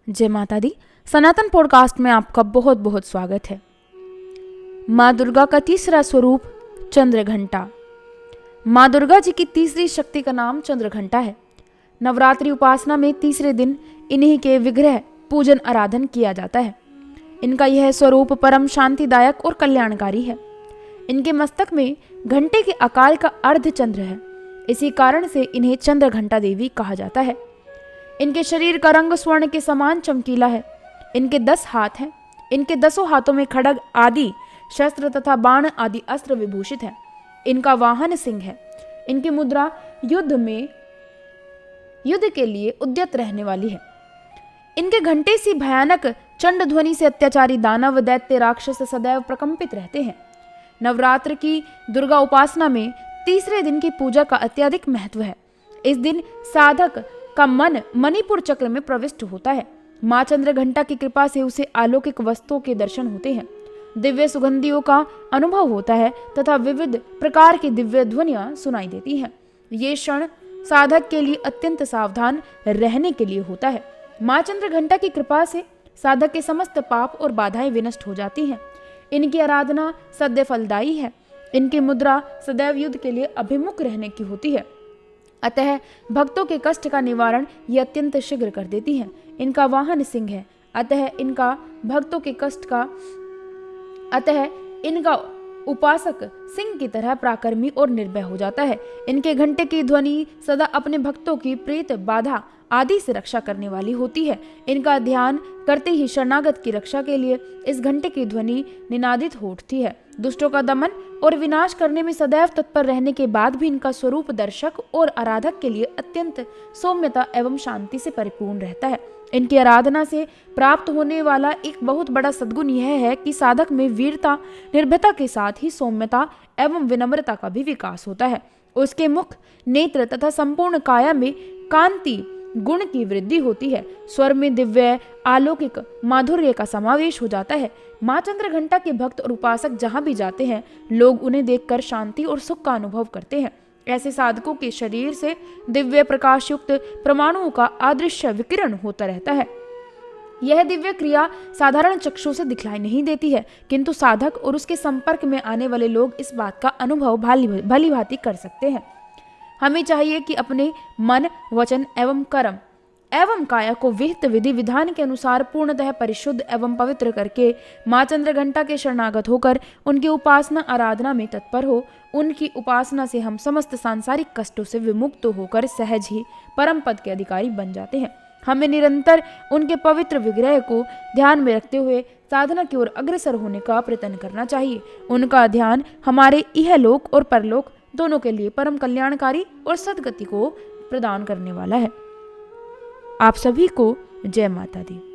जय माता दी। सनातन पॉडकास्ट में आपका बहुत बहुत स्वागत है। माँ दुर्गा का तीसरा स्वरूप चंद्रघंटा। माँ दुर्गा जी की तीसरी शक्ति का नाम चंद्रघंटा है। नवरात्रि उपासना में तीसरे दिन इन्हीं के विग्रह पूजन आराधन किया जाता है। इनका यह स्वरूप परम शांतिदायक और कल्याणकारी है। इनके मस्तक में घंटे के आकार का अर्ध चंद्र है। इसी कारण से इन्हें चंद्रघंटा देवी कहा जाता है। इनके शरीर का रंग स्वर्ण के समान चमकीला है। इनके 10 हाथ हैं। इनके 10 हाथों में खड्ग आदि शस्त्र तथा बाण आदि अस्त्र विभूषित हैं। इनका वाहन सिंह है। इनकी मुद्रा युद्ध के लिए उद्यत रहने वाली है। इनके घंटे सी भयानक चंड ध्वनि से अत्याचारी दानव दैत्य राक्षस सदैव प्रकंपित रहते हैं। नवरात्र की दुर्गा उपासना में तीसरे दिन की पूजा का अत्यधिक महत्व है। इस दिन साधक का मन मणिपुर चक्र में प्रविष्ट होता है। माँ चंद्रघंटा की कृपा से उसे अलौकिक वस्तुओं के दर्शन होते हैं, दिव्य सुगंधियों का अनुभव होता है तथा विविध प्रकार की दिव्य ध्वनियां सुनाई देती हैं। ये क्षण साधक के लिए अत्यंत सावधान रहने के लिए होता है। माँ चंद्रघंटा की कृपा से साधक के समस्त पाप और बाधाएं विनष्ट हो जाती हैं। इनकी आराधना सद्य फलदायी है। इनकी मुद्रा सदैव युद्ध के लिए अभिमुख रहने की होती है, अतः भक्तों के कष्ट का निवारण ये अत्यंत शीघ्र कर देती हैं। इनका वाहन सिंह है, अतः इनका उपासक सिंह की तरह पराक्रमी और निर्भय हो जाता है। इनके घंटे की ध्वनि सदा अपने भक्तों की प्रेत बाधा आदि से रक्षा करने वाली होती है। इनका ध्यान करते ही शरणागत की रक्षा के लिए इस घंटे की ध्वनि निनादित हो उठती है। दुष्टों का दमन और विनाश करने में सदैव तत्पर रहने के बाद भी इनका स्वरूप दर्शक और आराधक के लिए अत्यंत सौम्यता एवं शांति से परिपूर्ण रहता है। इनकी आराधना से प्राप्त होने वाला एक बहुत बड़ा सद्गुण यह है कि साधक में वीरता निर्भयता के साथ ही सौम्यता एवं विनम्रता का भी विकास होता है। उसके मुख, नेत्र तथा संपूर्ण काया में कांति गुण की वृद्धि होती है। स्वर में दिव्य अलौकिक माधुर्य का समावेश हो जाता है। माँ चंद्रघंटा के भक्त और उपासक जहाँ भी जाते हैं, लोग उन्हें देखकर शांति और सुख का अनुभव करते हैं। ऐसे साधकों के शरीर से दिव्य प्रकाश युक्त परमाणुओं का अदृश्य विकिरण होता रहता है। यह दिव्य क्रिया साधारण चक्षु से दिखलाई नहीं देती है, किंतु साधक और उसके संपर्क में आने वाले लोग इस बात का अनुभव भली भांति कर सकते हैं। हमें चाहिए कि अपने मन, वचन एवं कर्म एवं काया को विहित विधि विधान के अनुसार पूर्णतः परिशुद्ध एवं पवित्र करके माँ चंद्रघंटा के शरणागत होकर उनकी उपासना आराधना में तत्पर हो। उनकी उपासना से हम समस्त सांसारिक कष्टों से विमुक्त होकर सहज ही परम पद के अधिकारी बन जाते हैं। हमें निरंतर उनके पवित्र विग्रह को ध्यान में रखते हुए साधना की ओर अग्रसर होने का प्रयत्न करना चाहिए। उनका ध्यान हमारे इहलोक और परलोक दोनों के लिए परम कल्याणकारी और सद्गति को प्रदान करने वाला है। आप सभी को जय माता दी।